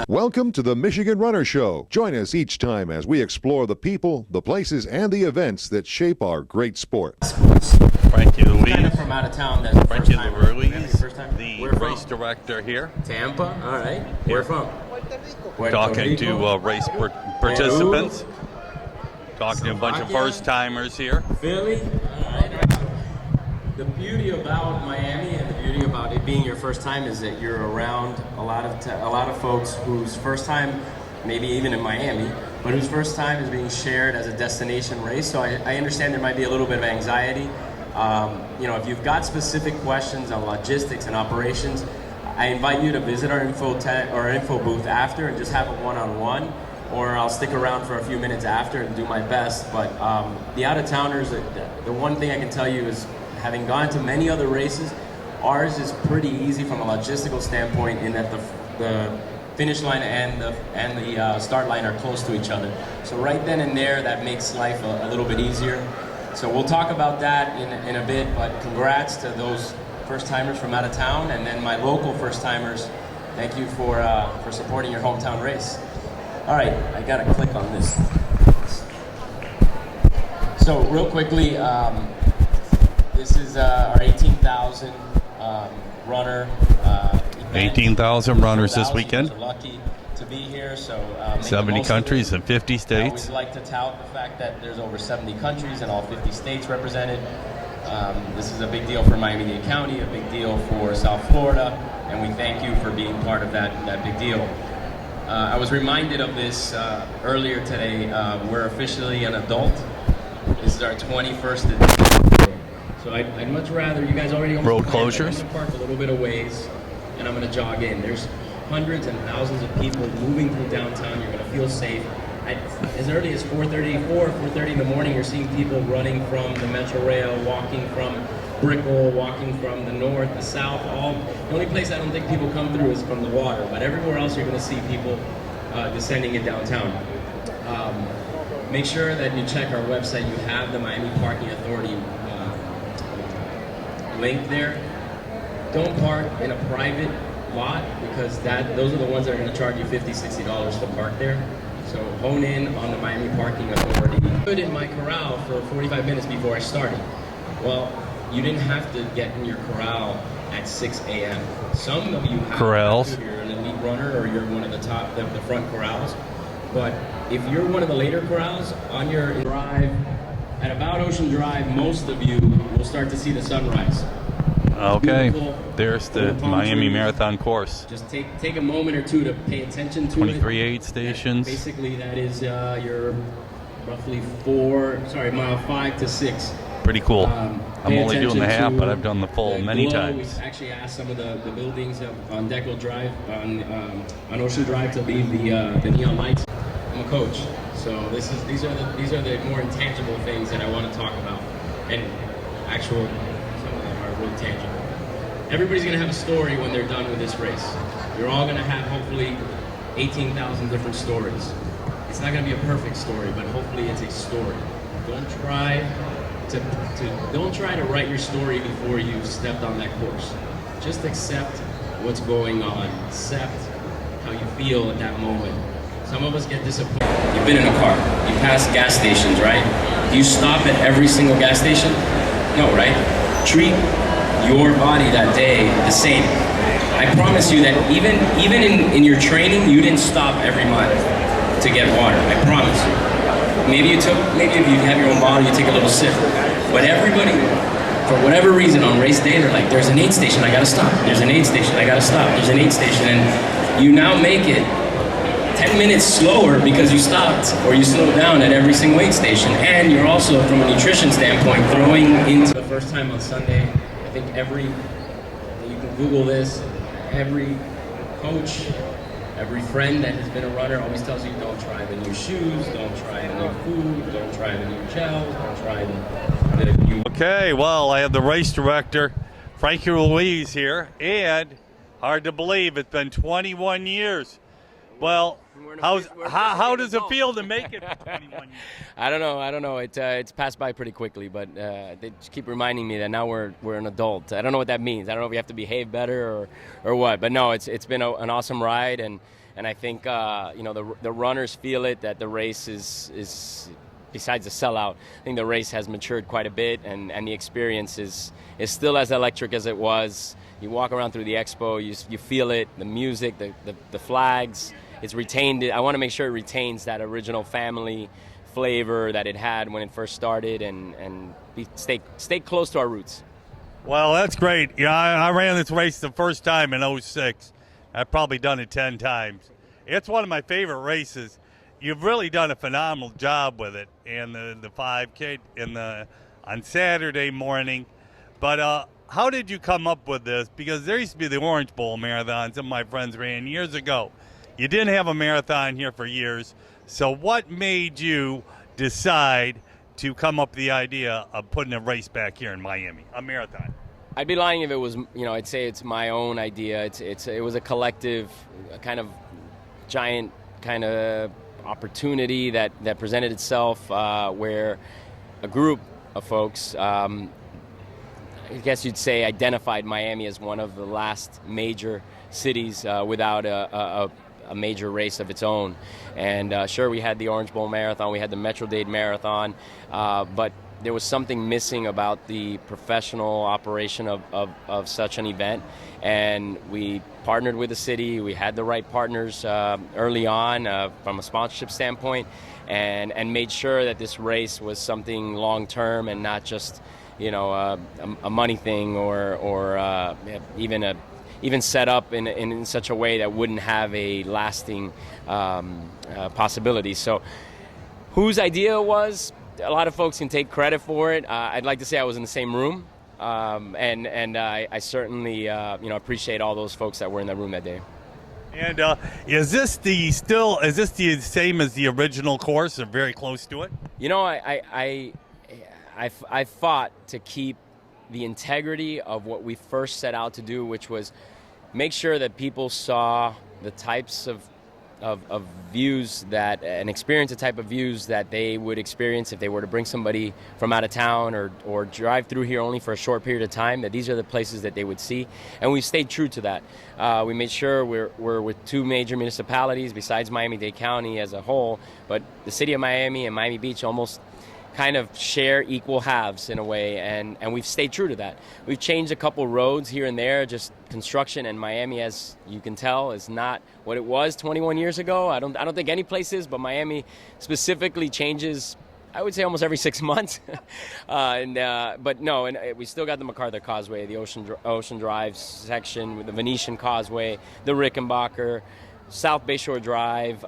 Welcome to the Michigan Runner Show. Join us each time as we explore the people, the places, and the events that shape our great sport. Frankie Louise. Kind of from out of town. That's Frankie Louise, the race director here. Tampa. All right. Where from? Talking to race participants. Talking to a bunch of first-timers here. Philly. All right. The beauty about Miami and the beauty about it being your first time is that you're around a lot of folks whose first time, maybe even in Miami, but whose first time is being shared as a destination race. So I understand there might be a little bit of anxiety. If you've got specific questions on logistics and operations, I invite you to visit our info booth after and just have a one-on-one, or I'll stick around for a few minutes after and do my best. But the out-of-towners, the one thing I can tell you is, having gone to many other races, ours is pretty easy from a logistical standpoint in that the finish line and the start line are close to each other. So right then and there, that makes life a little bit easier. So we'll talk about that in a bit, but congrats to those first-timers from out of town, and then my local first-timers, thank you for supporting your hometown race. All right, I gotta click on this. So real quickly, this is our 18,000 runner. 18,000 runners this weekend. We're lucky to be here. So 70 countries and 50 I states. always like to tout the fact that there's over 70 countries and all 50 states represented. This is a big deal for Miami-Dade County, a big deal for South Florida, and we thank you for being part of that big deal. I was reminded of this earlier today. We're officially an adult. This is our 21st edition. So I'd much rather, you guys already Road closures. I'm gonna park a little bit of ways, and I'm gonna jog in. There's hundreds and thousands of people moving through downtown. You're gonna feel safe. As early as 4:30 in the morning, you're seeing people running from the Metro Rail, walking from Brickell, walking from the north, the south. The only place I don't think people come through is from the water, but everywhere else you're gonna see people descending in downtown. Make sure that you check our website. You have the Miami Parking Authority link there. Don't park in a private lot, because those are the ones that are going to charge you $50, $60 to park there. So hone in on the Miami Parking Authority. I stood in my corral for 45 minutes before I started. Well, you didn't have to get in your corral at 6 a.m. Some of you have Corrals. If you're an elite runner or you're one of the front corrals. But if you're one of the later corrals on your drive, at about Ocean Drive, most of you will start to see the sunrise. Okay, Beautiful, there's the trees. Miami Marathon course. Just take a moment or two to pay attention to 23 it. aid stations. Basically, that is your roughly mile 5 to 6. Pretty cool. Pay I'm only doing the half, attention but to I've done the full the many glow. times. We've actually asked some of the buildings on Deckle Drive, on Ocean Drive, to leave the neon lights. I'm a coach, so these are the more intangible things that I want to talk about, and some of them are really tangible. Everybody's gonna have a story when they're done with this race. You're all gonna have hopefully 18,000 different stories. It's not gonna be a perfect story, but hopefully it's a story. Don't try to write your story before you've stepped on that course. Just accept what's going on. Accept how you feel at that moment. Some of us get disappointed. You've been in a car. You pass gas stations, right? Do you stop at every single gas station? No, right? Treat your body that day the same. I promise you that even in your training, you didn't stop every mile to get water. I promise you. Maybe if you have your own bottle, you take a little sip. But everybody, for whatever reason, on race day, they're like, there's an aid station, I gotta stop. There's an aid station, I gotta stop. There's an aid station, and you now make it 10 minutes slower because you stopped or you slowed down at every single aid station. And you're also, from a nutrition standpoint, throwing into the first time on Sunday. I think you can Google this, every coach, every friend that has been a runner always tells you, don't try the new shoes, don't try the new food, don't try the new gels, don't try the new... Okay, well, I have the race director, Frankie Louise, here, and hard to believe, it's been 21 years. Well, how does it feel to make it for 21 years? I don't know. It's passed by pretty quickly, but they just keep reminding me that now we're an adult. I don't know what that means. I don't know if we have to behave better or what. But no, it's been an awesome ride, and And I think the runners feel it, that the race is besides the sellout, I think the race has matured quite a bit, and the experience is still as electric as it was. You walk around through the expo, you feel it, the music, the flags. It's retained. I want to make sure it retains that original family flavor that it had when it first started, and stay close to our roots. Well, that's great. Yeah, I ran this race the first time in '06. I've probably done it 10 times. It's one of my favorite races. You've really done a phenomenal job with it, and the 5K on Saturday morning. But how did you come up with this? Because there used to be the Orange Bowl marathon some of my friends ran years ago. You didn't have a marathon here for years. So what made you decide to come up with the idea of putting a race back here in Miami, a marathon? I'd be lying if it was, I'd say it's my own idea. It was a collective, kind of giant kind of opportunity that presented itself where a group of folks, I guess you'd say, identified Miami as one of the last major cities without a major race of its own. And sure, we had the Orange Bowl Marathon, we had the Metro-Dade Marathon, but there was something missing about the professional operation of such an event. And we partnered with the city. We had the right partners early on from a sponsorship standpoint, and made sure that this race was something long-term and not just a money thing or even set up in such a way that wouldn't have a lasting possibility. So whose idea it was, a lot of folks can take credit for it. I'd like to say I was in the same room, and I certainly appreciate all those folks that were in the room that day. And is this the same as the original course, or very close to it? I fought to keep the integrity of what we first set out to do, which was make sure that people saw the types of views and experience the type of views that they would experience if they were to bring somebody from out of town or drive through here only for a short period of time, that these are the places that they would see. And we stayed true to that. We made sure we're with two major municipalities besides Miami-Dade County as a whole, but the city of Miami and Miami Beach almost kind of share equal halves in a way, and we've stayed true to that. We've changed a couple roads here and there, just construction, and Miami, as you can tell, is not what it was 21 years ago. I don't think any place is, but Miami specifically changes, I would say, almost every 6 months. But no, and we still got the MacArthur Causeway, the Ocean Drive section, with the Venetian Causeway, the Rickenbacker, South Bayshore Drive,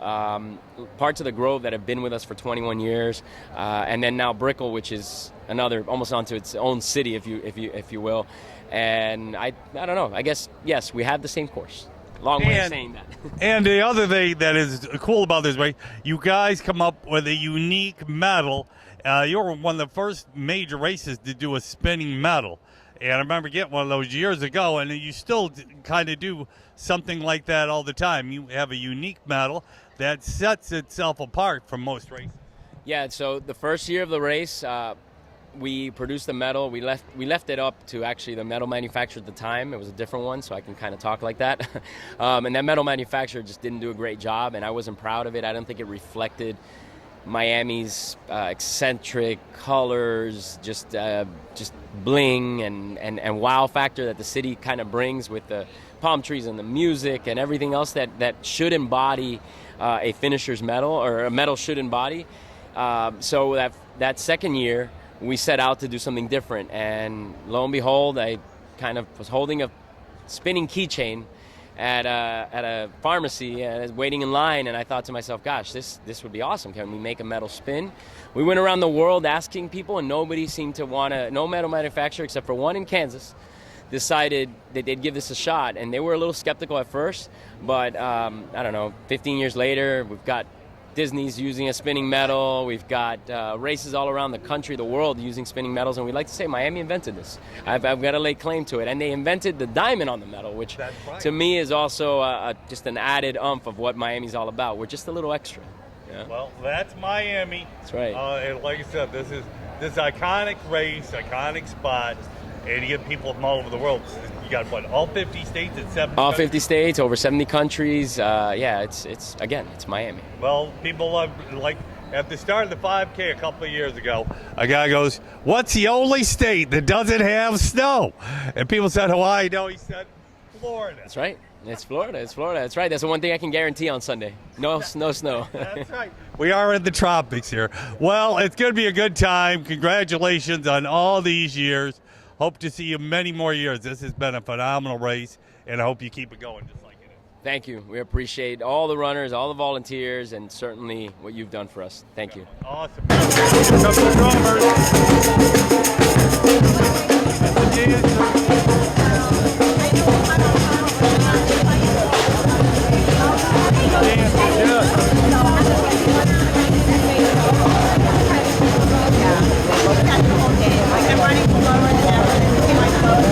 parts of the Grove that have been with us for 21 years, and then now Brickell, which is another, almost onto its own city, if you will. And I don't know. I guess yes, we have the same course. Long way of saying that. And the other thing that is cool about this race, you guys come up with a unique medal. You were one of the first major races to do a spinning medal. And I remember getting one of those years ago, and you still kind of do something like that all the time. You have a unique medal that sets itself apart from most races. Yeah, so the first year of the race, we produced the medal. We left it up to actually the medal manufacturer at the time. It was a different one, so I can kind of talk like that. And that medal manufacturer just didn't do a great job, and I wasn't proud of it. I don't think it reflected Miami's eccentric colors, just bling and wow factor that the city kind of brings with the palm trees and the music and everything else that should embody a finisher's medal, or a medal should embody. So that second year, we set out to do something different, and lo and behold, I kind of was holding a spinning keychain at a pharmacy and waiting in line, and I thought to myself, gosh, this would be awesome. Can we make a metal spin? We went around the world asking people, and nobody seemed to want to, no metal manufacturer except for one in Kansas, decided that they'd give this a shot. And they were a little skeptical at first, but I don't know, 15 years later, we've got Disney's using a spinning medal. We've got races all around the country, the world, using spinning medals, and we like to say Miami invented this. I've got to lay claim to it. And they invented the diamond on the medal, which to me is also just an added oomph of what Miami's all about. We're just a little extra. Yeah. Well, that's Miami. That's right. And like I said, this iconic race, iconic spot, and you get people from all over the world. You got what? All 50 states and 7. All 50 states, over 70 countries. Yeah, it's Miami. Well, people love, like at the start of the 5K a couple of years ago, a guy goes, "What's the only state that doesn't have snow?" And people said Hawaii. No, he said Florida. That's right. It's Florida. It's Florida. That's right. That's the one thing I can guarantee on Sunday. No snow. That's right. We are in the tropics here. Well, it's going to be a good time. Congratulations on all these years. Hope to see you many more years. This has been a phenomenal race, and I hope you keep it going just like it is. Thank you. We appreciate all the runners, all the volunteers, and certainly what you've done for us. Thank you. Awesome. Here comes the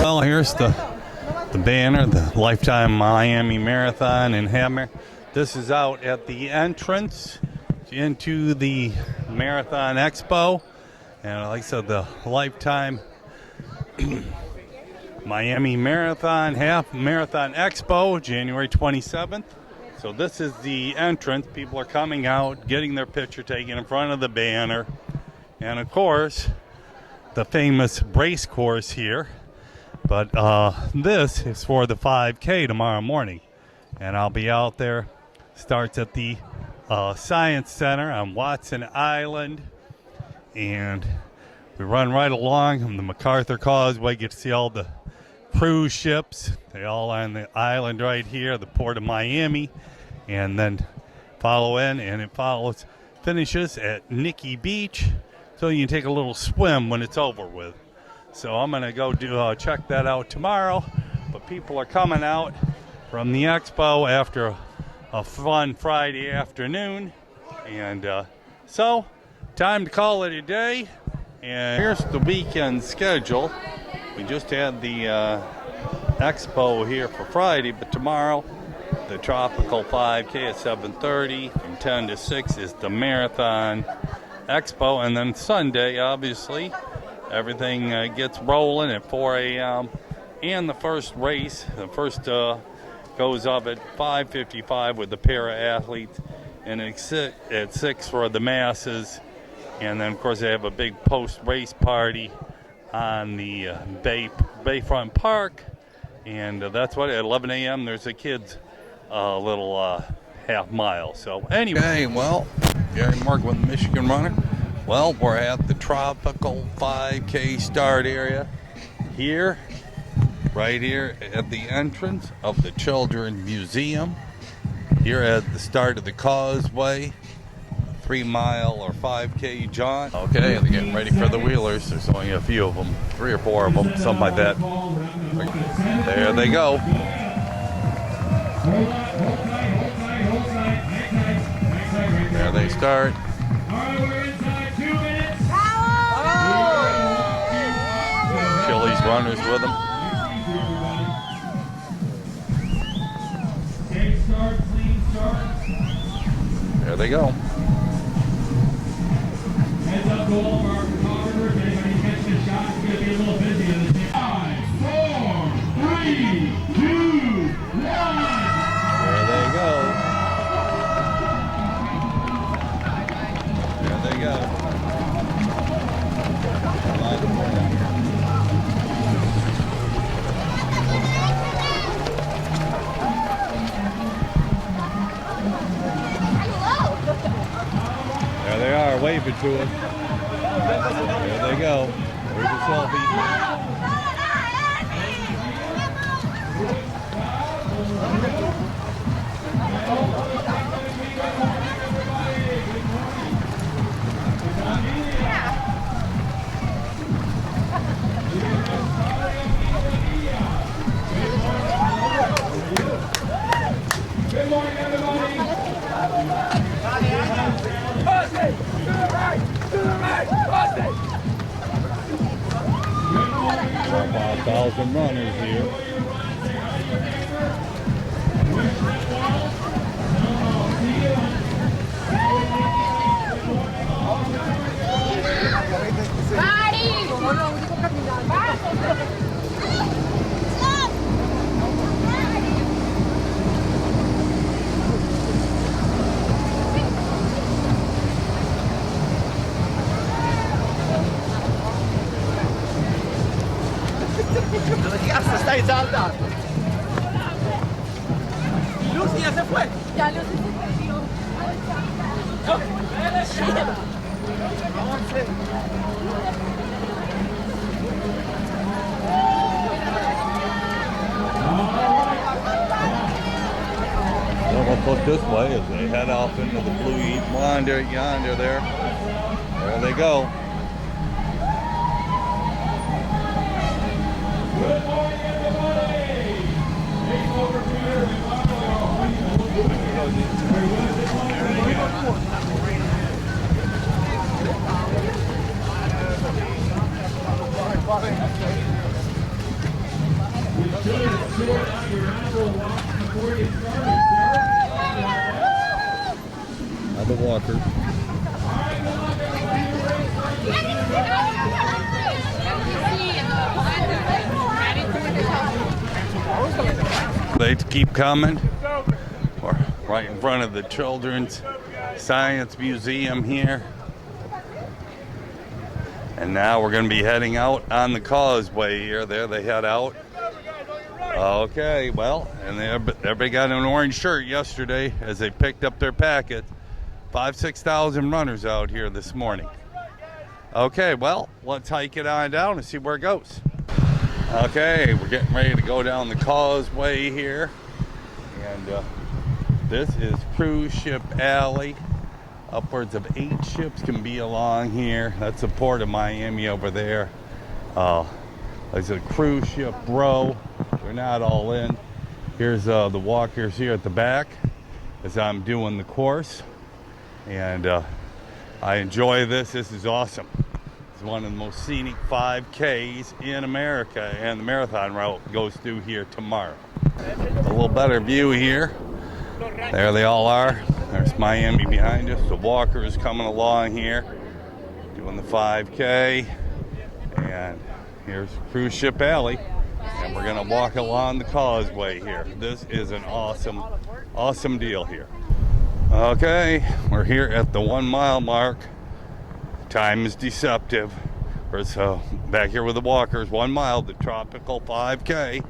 Well, here's the banner, the Lifetime Miami Marathon in Hammer. This is out at the entrance into the Marathon Expo. And like I said, the Lifetime Miami Marathon Half Marathon Expo, January 27th. So this is the entrance. People are coming out, getting their picture taken in front of the banner. And of course, the famous race course here. But this is for the 5K tomorrow morning. And I'll be out there. Starts at the Science Center on Watson Island. And we run right along on the MacArthur Causeway. Get to see all the cruise ships. They all are on the island right here, the Port of Miami. And then follow in, and it finishes at Nikki Beach. So you can take a little swim when it's over with. So I'm going to go check that out tomorrow. But people are coming out from the expo after a fun Friday afternoon. And so, time to call it a day. And here's the weekend schedule. We just had the expo here for Friday, but tomorrow the Tropical 5K at 7:30. From 10 to 6 is the Marathon Expo. And then Sunday, obviously, everything gets rolling at 4 a.m. And the first race, the first goes up at 5:55 with the para-athletes. And it's at 6 for the masses. And then, of course, they have a big post-race party on the Bayfront Park. And that's what, at 11 a.m., there's a kids' little half mile. So, anyway. Okay, well, Gary Mark with the Michigan Runner. Well, we're at the Tropical 5K start area here, right here at the entrance of the Children's Museum. Here at the start of the Causeway, 3 mile or 5K jaunt. Okay, they're getting ready for the wheelers. There's only a few of them, 3 or 4 of them, something like that. There they go. There they start. Chili's runners with them. There they go. Heads up to all of our photographers. Anybody catch the shot? It's going to be a little busy in this. 5, 4, 3, 2, 1. There they go. There they go. There they are, waving to us. There they go. There's a selfie. Good morning, everybody. About 1,000 runners here. We'll look this way as they head off into the blue yonder there. There they go. Good morning, everybody. It's over 200. Now the walkers. They keep coming. We're right in front of the Children's Science Museum here. And now we're going to be heading out on the causeway here. There they head out. Okay, well, and everybody got an orange shirt yesterday as they picked up their packet. 6,000 runners out here this morning. Okay, well, let's hike it on down and see where it goes. Okay, we're getting ready to go down the causeway here. And this is Cruise Ship Alley. Upwards of 8 ships can be along here. That's the port of Miami over there. There's a cruise ship row. They're not all in. Here's the walkers here at the back as I'm doing the course. And I enjoy this. This is awesome. It's one of the most scenic 5Ks in America, and the marathon route goes through here tomorrow. A little better view here. There they all are. There's Miami behind us. The walkers coming along here, doing the 5K. And here's Cruise Ship Alley. And we're gonna walk along the causeway here. This is an awesome, awesome deal here. Okay, we're here at the 1 mile mark. Time is deceptive. We're back here with the walkers, 1 mile, the tropical 5K.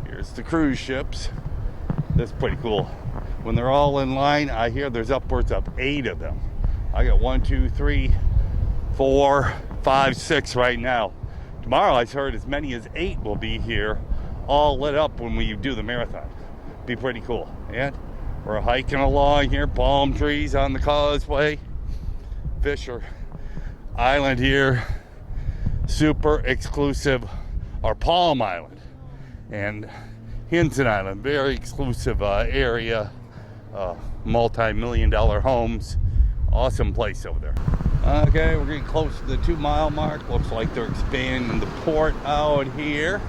Here's the cruise ships. This is pretty cool. When they're all in line, I hear there's upwards of 8 of them. I got 1, 2, 3, 4, 5, 6 right now. Tomorrow I heard as many as 8 will be here, all lit up when we do the marathon. Be pretty cool. And we're hiking along here, palm trees on the causeway. Fisher Island here, super exclusive, or Palm Island. And Hinton Island, very exclusive area, multi-million-dollar homes. Awesome place over there. Okay, we're getting close to the 2 mile mark. Looks like they're expanding the port out here.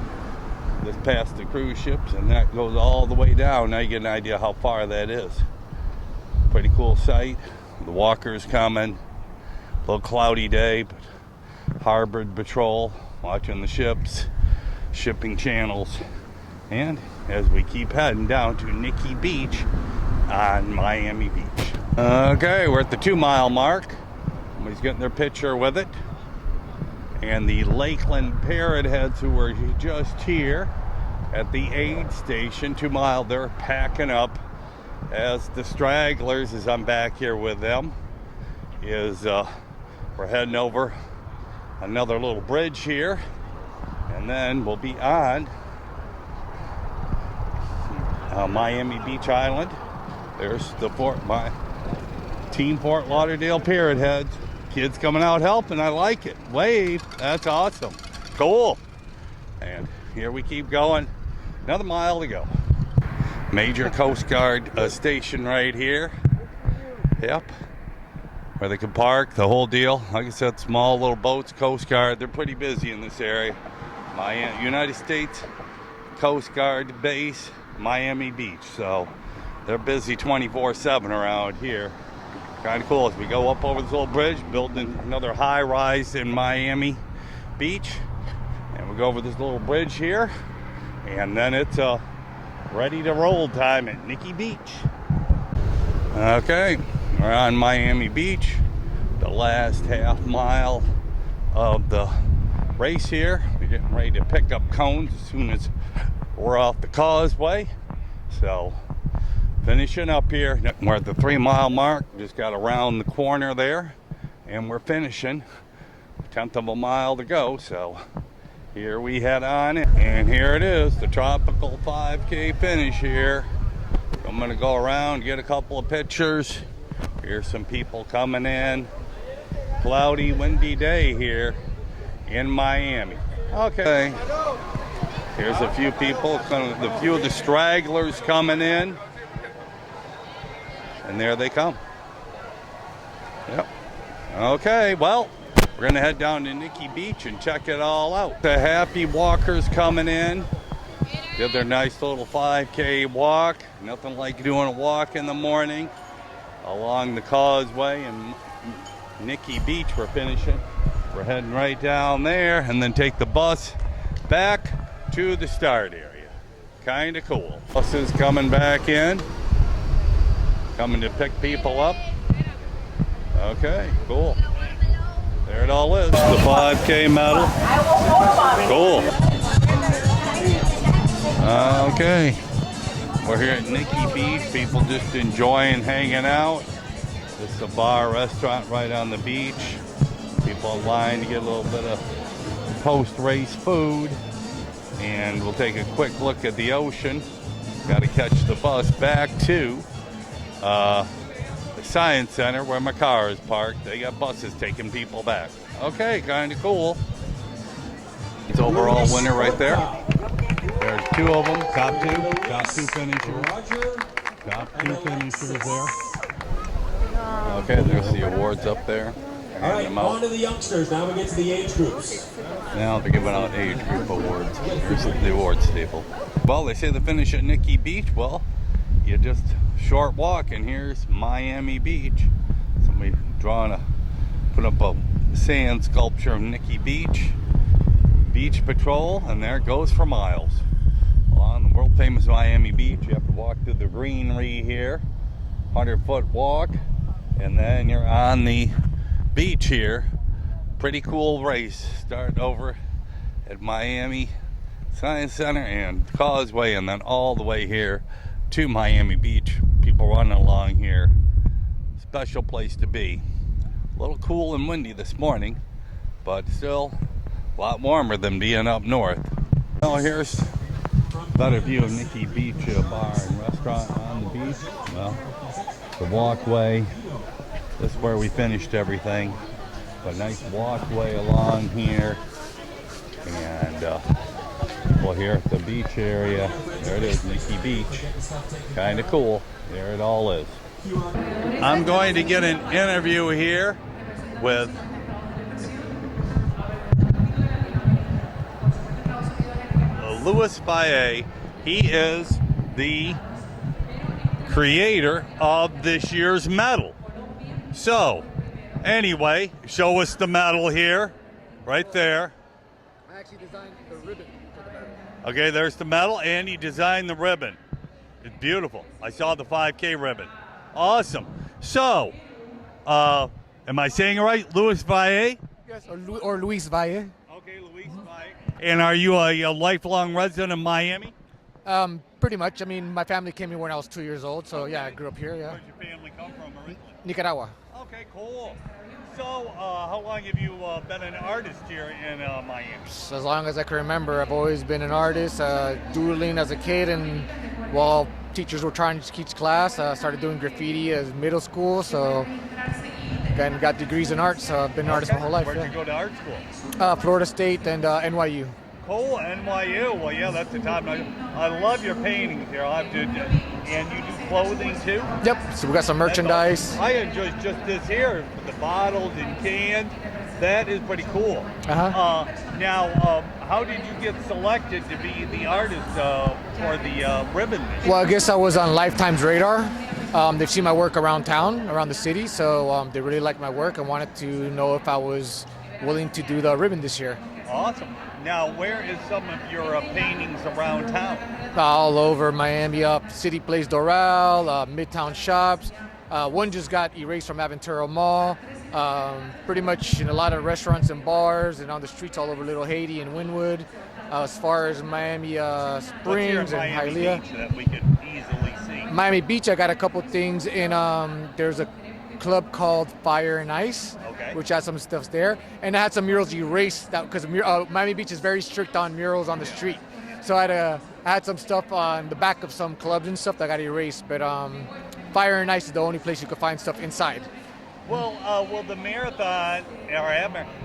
This past the cruise ships, and that goes all the way down. Now you get an idea how far that is. Pretty cool sight. The walkers coming. A little cloudy day, but harbor patrol watching the ships, shipping channels. And as we keep heading down to Nikki Beach on Miami Beach. Okay, we're at the 2 mile mark. Somebody's getting their picture with it. And the Lakeland Parrot Heads, who were just here at the aid station, 2 mile, they're packing up. As the stragglers, as I'm back here with them, we're heading over another little bridge here, and then we'll be on Miami Beach Island. There's the Team Fort Lauderdale Parrot Heads. Kids coming out helping. I like it. Wave. That's awesome. Cool. And here we keep going. Another mile to go. Major Coast Guard station right here. Yep. Where they can park, the whole deal. Like I said, small little boats, Coast Guard. They're pretty busy in this area. United States Coast Guard base, Miami Beach. So they're busy 24/7 around here. Kind of cool as we go up over this little bridge, building another high rise in Miami Beach. And we go over this little bridge here. And then it's ready to roll time at Nikki Beach. Okay, we're on Miami Beach. The last half mile of the race here. We're getting ready to pick up cones as soon as we're off the causeway. So finishing up here. We're at the 3-mile mark. Just got around the corner there, and we're finishing. 1/10 of a mile to go, so here we head on in. And here it is, the Tropical 5K finish here. I'm gonna go around, get a couple of pictures. Here's some people coming in. Cloudy, windy day here in Miami. Okay, here's a few people, a few of the stragglers coming in. And there they come. Yep. Okay, well, we're gonna head down to Nikki Beach and check it all out. The happy walkers coming in. Did their nice little 5K walk. Nothing like doing a walk in the morning along the causeway, and Nikki Beach we're finishing. We're heading right down there and then take the bus back to the start area. Kind of cool. Buses coming back in, coming to pick people up. Okay, cool. There it all is. The 5K medal. Cool. Okay. We're here at Nikki Beach. People just enjoying hanging out. This is a bar restaurant right on the beach. People in line to get a little bit of post-race food. And we'll take a quick look at the ocean. Got to catch the bus back to the Science Center where my car is parked. They got buses taking people back. Okay, kind of cool. It's overall winner right there. There's 2 of them, top two finishers. Top 2 finishers there. Okay, there's the awards up there. All right, on to the youngsters. Now we get to the age groups. Now they're giving out age group awards. Here's the awards table. Well, they say the finish at Nikki Beach. Well, you just short walk, and here's Miami Beach. Somebody put up a sand sculpture of Nikki Beach. Beach Patrol, and there it goes for miles. On the world famous Miami Beach, you have to walk through the greenery here, 100-foot walk, and then you're on the beach here. Pretty cool race. Start over at Miami Science Center and Causeway, and then all the way here to Miami Beach. People running along here. Special place to be. A little cool and windy this morning, but still a lot warmer than being up north. Well, here's a better view of Nikki Beach bar and restaurant on the beach. Well, the walkway. This is where we finished everything. A nice walkway along here, and people here at the beach area. There it is, Nikki Beach. Kind of cool. There it all is. I'm going to get an interview here with Luis Valle. He is the creator of this year's medal. So, anyway, show us the medal here, right there. I actually designed the ribbon for the medal. Okay, there's the medal, and he designed the ribbon. It's beautiful. I saw the 5K ribbon. Awesome. So, am I saying it right? Luis Valle? Yes, or Luis Valle. Okay, Luis Valle. And are you a lifelong resident of Miami? Pretty much. I mean, my family came here when I was 2 years old, so yeah, I grew up here. Yeah. Where'd your family come from originally? Nicaragua. Okay, cool. So, how long have you been an artist here in Miami? So as long as I can remember, I've always been an artist, doodling as a kid, and while teachers were trying to teach class, I started doing graffiti as middle school, so then got degrees in art, so I've been an artist my whole life. Where'd Yeah. you go to art school? Florida State and NYU. Cool, NYU. Well, yeah, that's the top. I love your paintings here. I'll have to, and you do clothing too? Yep, so we got some merchandise. I enjoy just this here, the bottles and cans. That is pretty cool. Now, how did you get selected to be the artist for the ribbon? Well, I guess I was on Lifetime's radar. They've seen my work around town, around the city, so they really liked my work and wanted to know if I was willing to do the ribbon this year. Awesome. Now, where is some of your paintings around town? All over Miami, up City Place Doral, Midtown Shops. One just got erased from Aventura Mall. Pretty much in a lot of restaurants and bars and on the streets all over Little Haiti and Wynwood. As far as Miami Springs and Miami Hialeah. Beach that we could easily see? Miami Beach, I got a couple things in. There's a club called Fire and Ice, Okay. which has some stuff there, and I had some murals erased because Miami Beach is very strict on murals on the street. So I had some stuff on the back of some clubs and stuff that got erased. But Fire and Ice is the only place you can find stuff inside. Well, will the marathon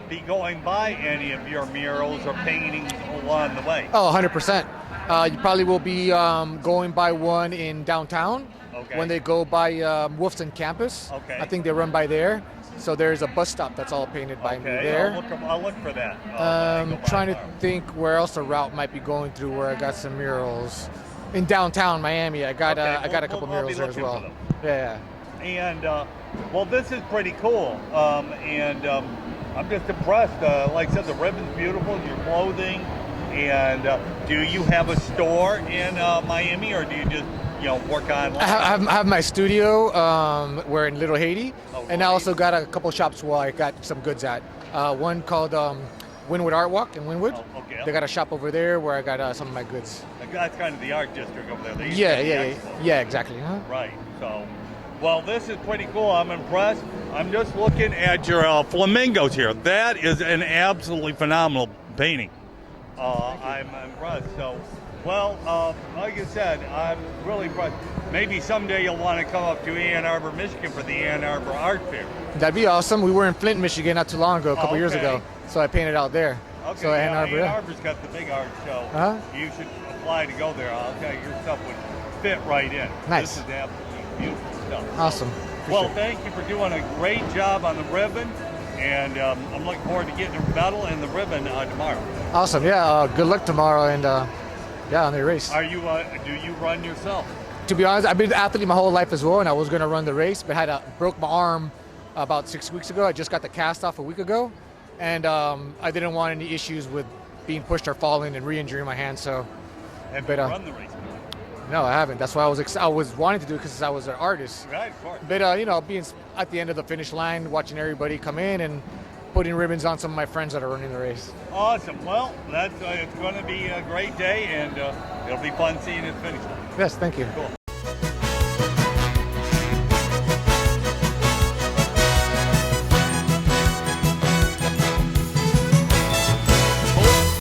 be going by any of your murals or paintings along the way? Oh, 100%. You probably will be going by one in downtown Okay. when they go by Wolfson campus. Okay. I think they run by there. So there's a bus stop that's all painted by me there. I'll look for that. Trying to think where else the route might be going through where I got some murals. In downtown Miami, I got Okay, I got a couple I'll be murals there as looking well. for them. Yeah. And well, this is pretty cool. I'm just impressed. Like I said, the ribbon's beautiful. Your clothing. And do you have a store in Miami, or do you just work online? I have my studio. We're in Little Haiti, and I also got a couple shops where I got some goods at. One called Wynwood Art Walk in Wynwood. Oh, okay. They got a shop over there where I got some of my goods. That's kind of the art district over there. They used to Yeah, have the yeah, expo. yeah, exactly. Huh? Right. So, well, this is pretty cool. I'm impressed. I'm just looking at your flamingos here. That is an absolutely phenomenal painting. I'm impressed. So, well, like I said, I'm really impressed. Maybe someday you'll want to come up to Ann Arbor, Michigan for the Ann Arbor Art Fair. That'd be awesome. We were in Flint, Michigan not too long ago, a couple years Okay. ago. So I painted out there. Okay, So Ann Arbor. Ann Yeah. Arbor's got the big art show. Uh-huh. You should apply to go there. I'll tell you, your stuff would fit right in. Nice. This is absolutely beautiful stuff. Awesome. Well, Appreciate it. thank you for doing a great job on the ribbon, and I'm looking forward to getting the medal and the ribbon tomorrow. Awesome. Yeah. Good luck tomorrow, and yeah, on the race. Are you? Do you run yourself? To be honest, I've been an athlete my whole life as well, and I was going to run the race, but broke my arm about 6 weeks ago. I just got the cast off a week ago, and I didn't want any issues with being pushed or falling and re-injuring my hand. So Have But, you run the race? no, I haven't. That's why I was wanting to do it because I was an artist. Right, of course. But being at the end of the finish line, watching everybody come in and putting ribbons on some of my friends that are running the race. Awesome. Well, that's it's going to be a great day, and it'll be fun seeing it finish. Yes, thank you. Cool.